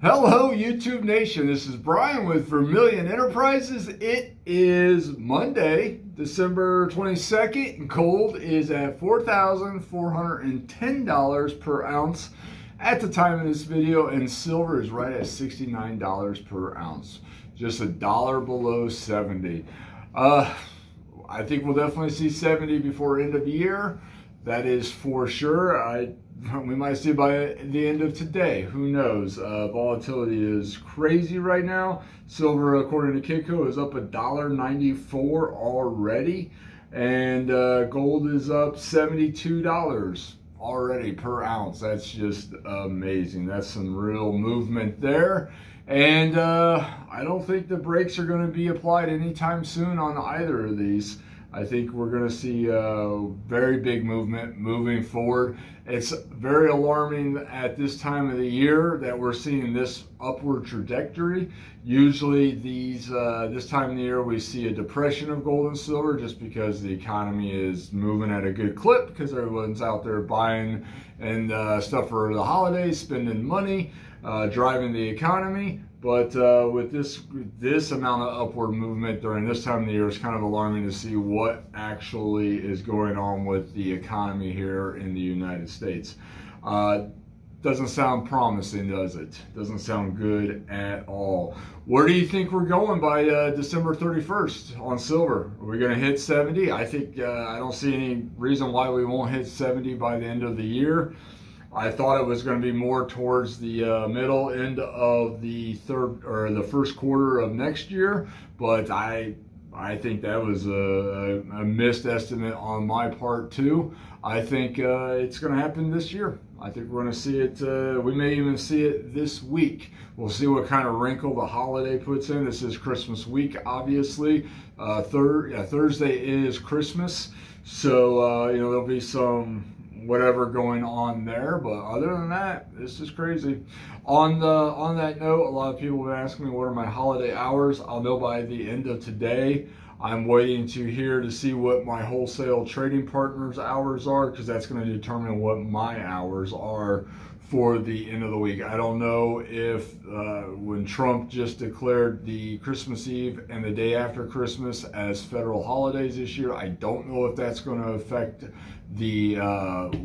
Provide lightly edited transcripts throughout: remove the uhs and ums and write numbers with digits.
Hello, YouTube Nation. This is Brian with Vermillion Enterprises. It is Monday, December 22nd, and gold is at $4,410 per ounce at the time of this video, and silver is right at $69 per ounce, just a dollar below 70. I think we'll definitely see 70 before end of year. That is for sure. We might see by the end of today. Who knows? Volatility is crazy right now. Silver, according to Kitco, is up $1.94 already, and gold is up $72 already per ounce. That's just amazing. That's some real movement there. And I don't think the brakes are going to be applied anytime soon on either of these. I think we're going to see a very big movement moving forward. It's very alarming at this time of the year that we're seeing this upward trajectory. Usually this time of the year we see a depression of gold and silver just because the economy is moving at a good clip, because everyone's out there buying and stuff for the holidays, spending money, driving the economy. But with this amount of upward movement during this time of the year, it's kind of alarming to see what actually is going on with the economy here in the United States. Doesn't sound promising, does it? Doesn't sound good at all. Where do you think we're going by December 31st on silver? Are we going to hit 70? I think I don't see any reason why we won't hit 70 by the end of the year. I thought it was going to be more towards the middle end of the third or the first quarter of next year, but I think that was a missed estimate on my part too. I think it's going to happen this year. I think we're going to see it. We may even see it this week. We'll see what kind of wrinkle the holiday puts in. This is Christmas week, obviously. Thursday is Christmas, so there'll be some whatever going on there, but other than that, this is crazy. On that note, a lot of people have been asking me what are my holiday hours. I'll know by the end of today. I'm waiting to hear to see what my wholesale trading partners' hours are, because that's going to determine what my hours are for the end of the week. I don't know if when Trump just declared the Christmas Eve and the day after Christmas as federal holidays this year, I don't know if that's going to affect the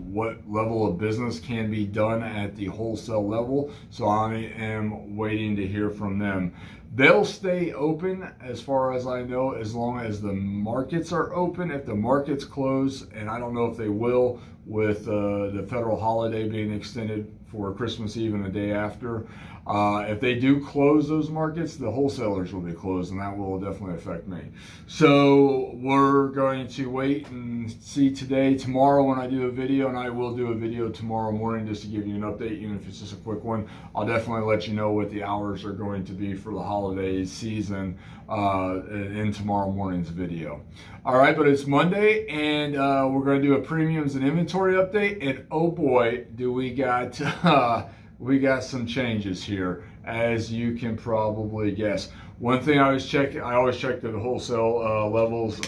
what level of business can be done at the wholesale level. So I am waiting to hear from them. They'll stay open as far as I know, as long as the markets are open. If the markets close, and I don't know if they will, with the federal holiday being extended for Christmas Eve and the day after, if they do close those markets, the wholesalers will be closed, and that will definitely affect me. So we're going to wait and see today, tomorrow when I do a video, and I will do a video tomorrow morning just to give you an update, even if it's just a quick one. I'll definitely let you know what the hours are going to be for the holiday season in tomorrow morning's video. All right, but it's Monday, and we're going to do a premiums and inventory update, and oh boy, do we got some changes here, as you can probably guess. One thing I always check the wholesale levels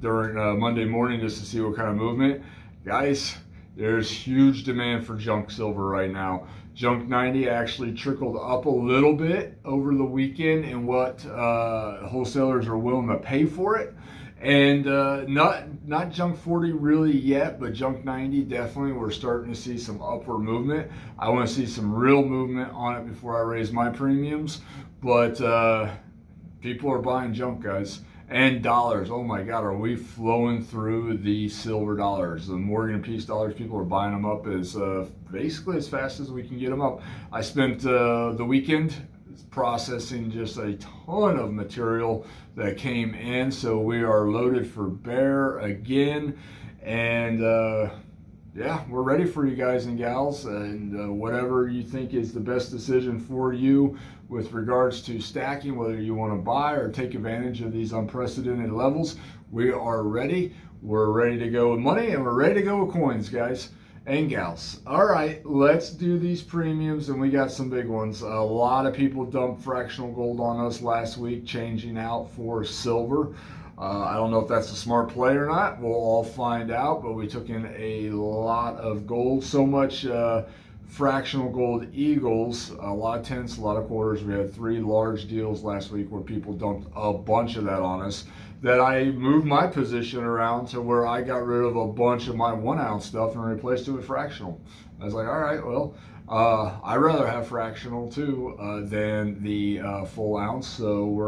during Monday morning just to see what kind of movement. Guys, there's huge demand for junk silver right now. Junk 90 actually trickled up a little bit over the weekend in what wholesalers are willing to pay for it. And not junk 40 really yet, but junk 90 definitely. We're starting to see some upward movement. I want to see some real movement on it before I raise my premiums. But people are buying junk, guys. And dollars. Oh my God, are we flowing through the silver dollars? The Morgan Peace dollars, people are buying them up as basically as fast as we can get them up. I spent the weekend processing just a ton of material that came in, so we are loaded for bear again, and yeah, we're ready for you guys and gals, and whatever you think is the best decision for you with regards to stacking, whether you want to buy or take advantage of these unprecedented levels, we are ready. We're ready to go with money, and we're ready to go with coins, guys and gals. All right, let's do these premiums, and we got some big ones. A lot of people dumped fractional gold on us last week, changing out for silver. I don't know if that's a smart play or not. We'll all find out, but we took in a lot of gold. So much fractional gold eagles, a lot of tenths, a lot of quarters. We had 3 large deals last week where people dumped a bunch of that on us, that I moved my position around to where I got rid of a bunch of my 1 ounce stuff and replaced it with fractional. I was like, all right, well, I'd rather have fractional too than the full ounce. So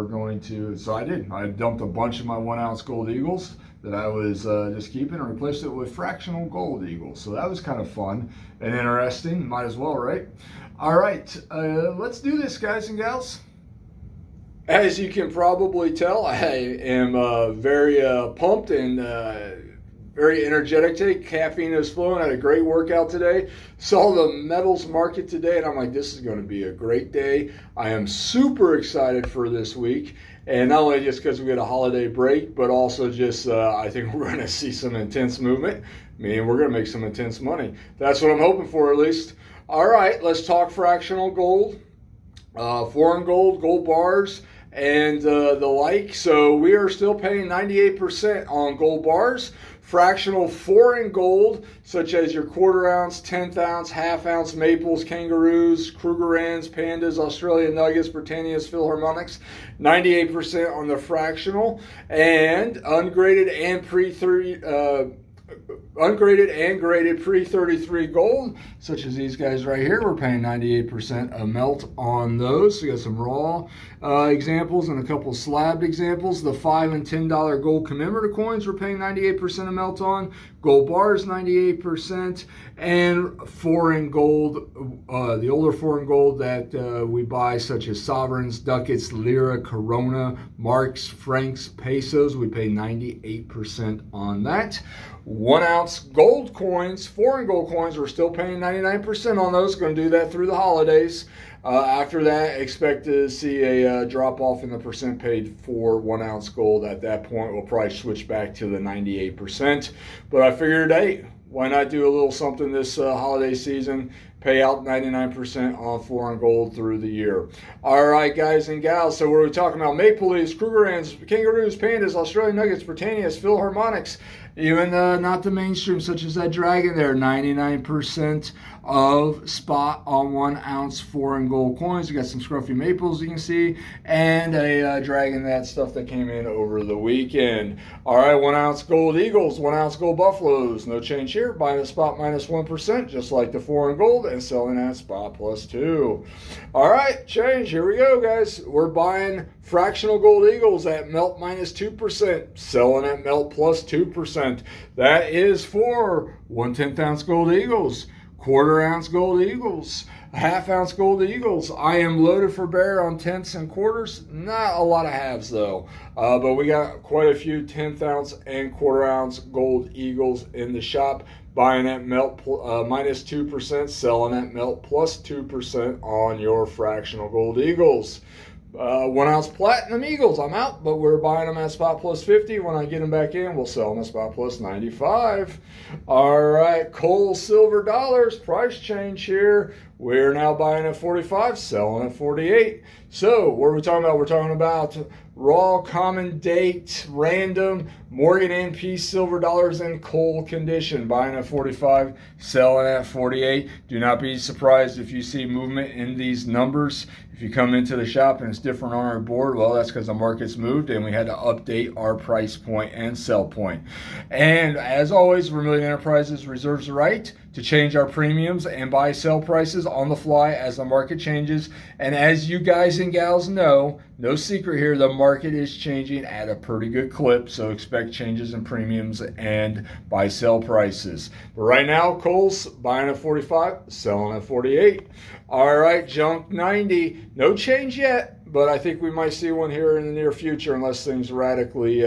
I did. I dumped a bunch of my 1 ounce gold eagles that I was just keeping and replaced it with fractional gold eagles. So that was kind of fun and interesting. Might as well, right? All right, let's do this, guys and gals. As you can probably tell, I am very pumped and very energetic today. Caffeine is flowing. I had a great workout today. Saw the metals market today, and I'm like, this is going to be a great day. I am super excited for this week. And not only just because we get a holiday break, but also just I think we're going to see some intense movement. I mean, we're going to make some intense money. That's what I'm hoping for, at least. All right, let's talk fractional gold, foreign gold, gold bars, and the like. So we are still paying 98% on gold bars. Fractional foreign gold, such as your 1/4 ounce, 1/10 ounce, 1/2 ounce maples, kangaroos, Krugerrands, pandas, Australian nuggets, Britannias, Philharmonics, 98% on the fractional. And ungraded and graded pre-33 gold, such as these guys right here. We're paying 98% a melt on those. So we got some raw examples and a couple slabbed examples. The $5 and $10 gold commemorative coins we're paying 98% a melt on. Gold bars 98%, and foreign gold, the older foreign gold that we buy, such as sovereigns, ducats, lira, corona, marks, francs, pesos, we pay 98% on that. 1 ounce gold coins, foreign gold coins, we're still paying 99% on those. Going to do that through the holidays. After that, expect to see a drop off in the percent paid for 1 ounce gold. At that point, we'll probably switch back to the 98%. But I figured, hey, why not do a little something this holiday season? Pay out 99% on foreign gold through the year. All right, guys and gals. So what are we talking about? Maple leaves, Krugerrands, kangaroos, pandas, Australian nuggets, Britannias, Philharmonics. Even not the mainstream, such as that dragon there. 99% of spot on 1 ounce foreign gold coins. We got some scruffy maples, you can see, and a dragon, that stuff that came in over the weekend. All right, 1 ounce gold eagles, 1 ounce gold buffaloes. No change here. Buying at spot minus 1%, just like the foreign gold, and selling at spot plus 2. All right, change. Here we go, guys. We're buying fractional gold eagles at melt minus 2%, selling at melt plus 2%. That is for 1/10 ounce gold eagles, 1/4 ounce gold eagles, 1/2 ounce gold eagles. I am loaded for bear on tenths and quarters. Not a lot of halves though, but we got quite a few 1/10 ounce and 1/4 ounce gold eagles in the shop. Buying at melt minus 2%, selling at melt plus 2% on your fractional gold eagles. 1 ounce platinum eagles, I'm out, but we're buying them at spot plus 50. When I get them back in, we'll sell them at spot plus 95. All right, coal, silver, dollars, price change here. We're now buying at 45, selling at 48. So what are we talking about? We're talking about raw, common date, random, Morgan NP silver dollars in coal condition. Buying at 45, selling at 48. Do not be surprised if you see movement in these numbers. If you come into the shop and it's different on our board, well, that's because the market's moved and we had to update our price point and sell point. And as always, Vermillion Enterprises reserves the right to change our premiums and buy sell prices on the fly as the market changes. And as you guys and gals know, no secret here, the market is changing at a pretty good clip. So expect changes in premiums and buy sell prices. But right now, coal's buying at 45, selling at 48. All right, junk 90. No change yet, but I think we might see one here in the near future unless things radically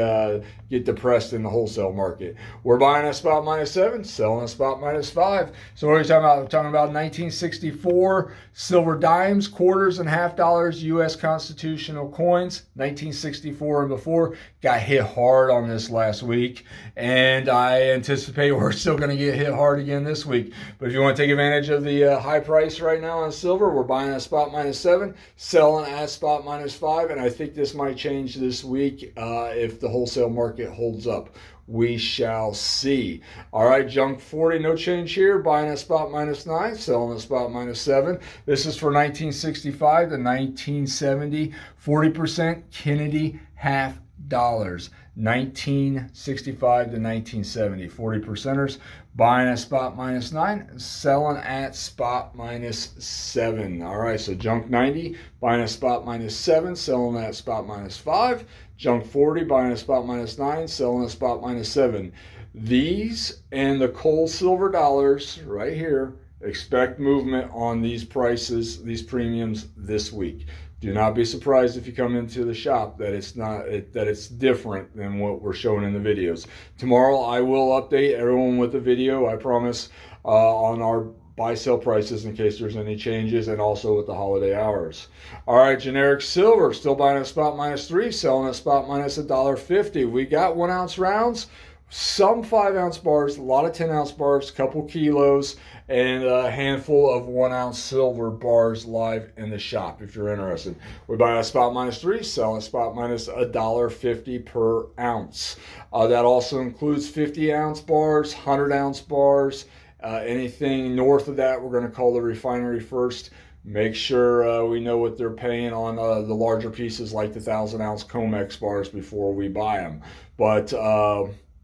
get depressed in the wholesale market. We're buying at spot minus 7, selling at spot minus 5. So what are we talking about? We're talking about 1964 silver dimes, quarters, and $half U.S. constitutional coins. 1964 and before. Got hit hard on this last week, and I anticipate we're still going to get hit hard again this week. But if you want to take advantage of the high price right now on silver, we're buying at spot minus 7, selling at spot minus 5, and I think this might change this week if the wholesale market holds up. We shall see. All right, junk 40, no change here. Buying at spot -9, selling at spot -7. This is for 1965 to 1970. 40% Kennedy half dollars. 1965 to 1970. 40 percenters. Buying at spot -9, selling at spot -7. All right, so junk 90, buying at spot -7, selling at spot -5. Junk 40, buying at spot -9, selling at spot -7. These and the coal silver dollars right here, expect movement on these prices, these premiums this week. Do not be surprised if you come into the shop that it's different than what we're showing in the videos. Tomorrow I will update everyone with a video, I promise, on our buy sell prices in case there's any changes, and also with the holiday hours. All right, generic silver still buying at spot -3, selling at spot -$1.50. We got 1 ounce rounds, some 5 ounce bars, a lot of 10 ounce bars, couple kilos, and a handful of 1 ounce silver bars live in the shop if you're interested. We buy at spot -3, sell at spot -$1.50 per ounce. That also includes 50 ounce bars, 100 ounce bars. Anything north of that, we're going to call the refinery first. Make sure we know what they're paying on the larger pieces like the 1,000 ounce Comex bars before we buy them. But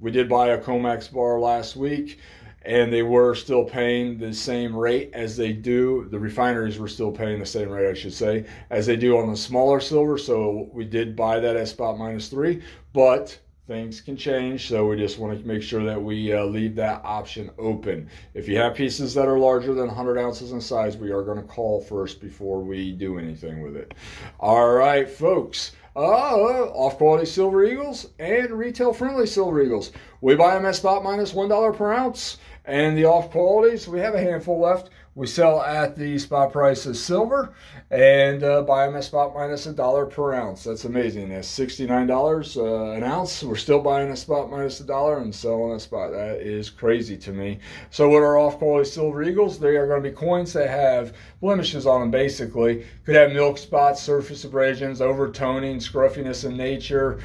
we did buy a Comex bar last week, and they were still paying the same rate as they do. The refineries were still paying the same rate, I should say, as they do on the smaller silver. So we did buy that at spot -3, but things can change, so we just want to make sure that we leave that option open. If you have pieces that are larger than 100 ounces in size, we are going to call first before we do anything with it. All right, folks. Off-quality Silver Eagles and retail-friendly Silver Eagles. We buy them at spot -$1 per ounce, and the off-qualities, we have a handful left. We sell at the spot price of silver and buy them at spot -$1 per ounce. That's amazing. That's $69 an ounce. We're still buying at spot -$1 and selling at spot. That is crazy to me. So with our off-quality Silver Eagles, they are going to be coins that have blemishes on them, basically. Could have milk spots, surface abrasions, overtoning, scruffiness in nature.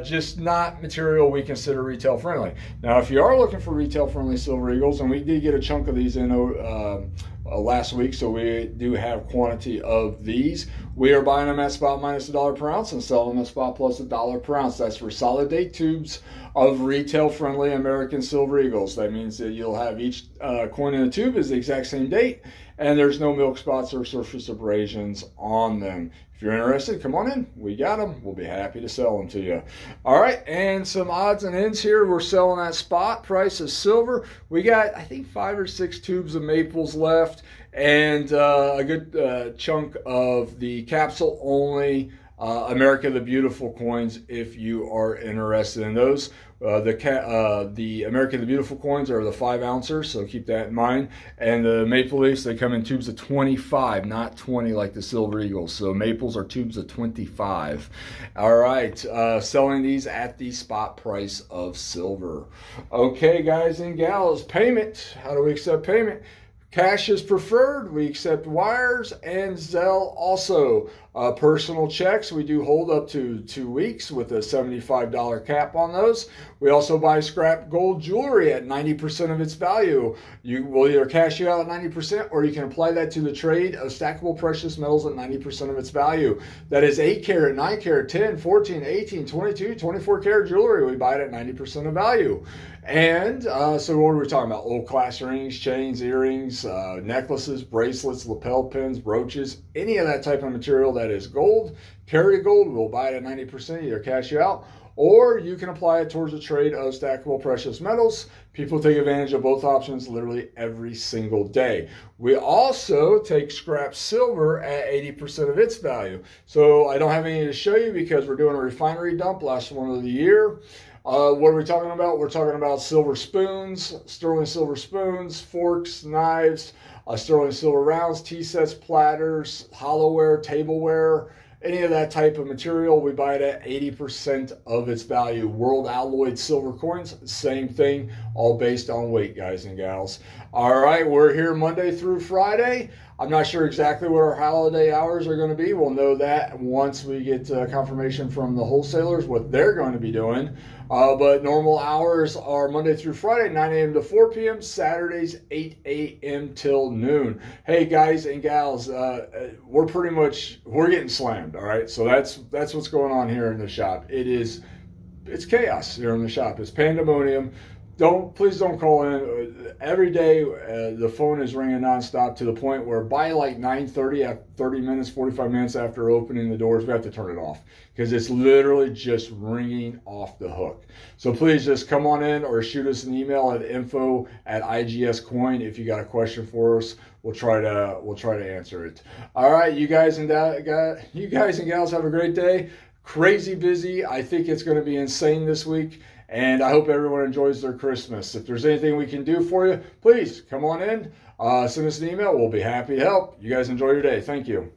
Just not material we consider retail friendly. Now, if you are looking for retail friendly Silver Eagles, and we did get a chunk of these in last week, so we do have quantity of these. We are buying them at spot -$1 per ounce and selling them at spot plus $1 per ounce. That's for solid date tubes of retail friendly American Silver Eagles. That means that you'll have each coin in the tube is the exact same date, and there's no milk spots or surface abrasions on them. If you're interested, come on in. We got them. We'll be happy to sell them to you. All right, and some odds and ends here. We're selling at spot price of silver. We got, I think, 5 or 6 tubes of maples left, and a good chunk of the capsule only America the Beautiful coins if you are interested in those. The America the Beautiful coins are the 5 ouncers, so keep that in mind. And the maple leafs, they come in tubes of 25, not 20 like the Silver Eagles. So maples are tubes of 25. All right, selling these at the spot price of silver. Okay, guys and gals, payment. How do we accept payment? Cash is preferred. We accept wires and Zelle also. Personal checks, we do hold up to 2 weeks with a $75 cap on those. We also buy scrap gold jewelry at 90% of its value. You will either cash you out at 90%, or you can apply that to the trade of stackable precious metals at 90% of its value. That is 8 karat, 9 karat, 10, 14, 18, 22, 24 karat jewelry. We buy it at 90% of value. And so what are we talking about? Old class rings, chains, earrings, necklaces, bracelets, lapel pins, brooches, any of that type of material that is gold, carry gold, we'll buy it at 90%, either cash you out, or you can apply it towards a trade of stackable precious metals. People take advantage of both options literally every single day. We also take scrap silver at 80% of its value. So I don't have any to show you because we're doing a refinery dump, last one of the year. What are we talking about? We're talking about silver spoons, sterling silver spoons, forks, knives, sterling silver rounds, tea sets, platters, hollowware, tableware, any of that type of material. We buy it at 80% of its value. World alloyed silver coins, same thing, all based on weight, guys and gals. All right, we're here Monday through Friday. I'm not sure exactly what our holiday hours are going to be. We'll know that once we get confirmation from the wholesalers what they're going to be doing. But normal hours are Monday through Friday, 9 a.m. to 4 p.m., Saturdays, 8 a.m. till noon. Hey, guys and gals, we're getting slammed, all right? So that's what's going on here in the shop. It's chaos here in the shop. It's pandemonium. Please don't call in. Every day the phone is ringing nonstop to the point where by like 9:30, at 30 minutes, 45 minutes after opening the doors, we have to turn it off because it's literally just ringing off the hook. So please just come on in or shoot us an email at info@IGScoin if you got a question for us. We'll try to answer it. All right, you guys and gals have a great day. Crazy busy. I think it's going to be insane this week. And I hope everyone enjoys their Christmas. If there's anything we can do for you, please come on in. Send us an email. We'll be happy to help. You guys enjoy your day. Thank you.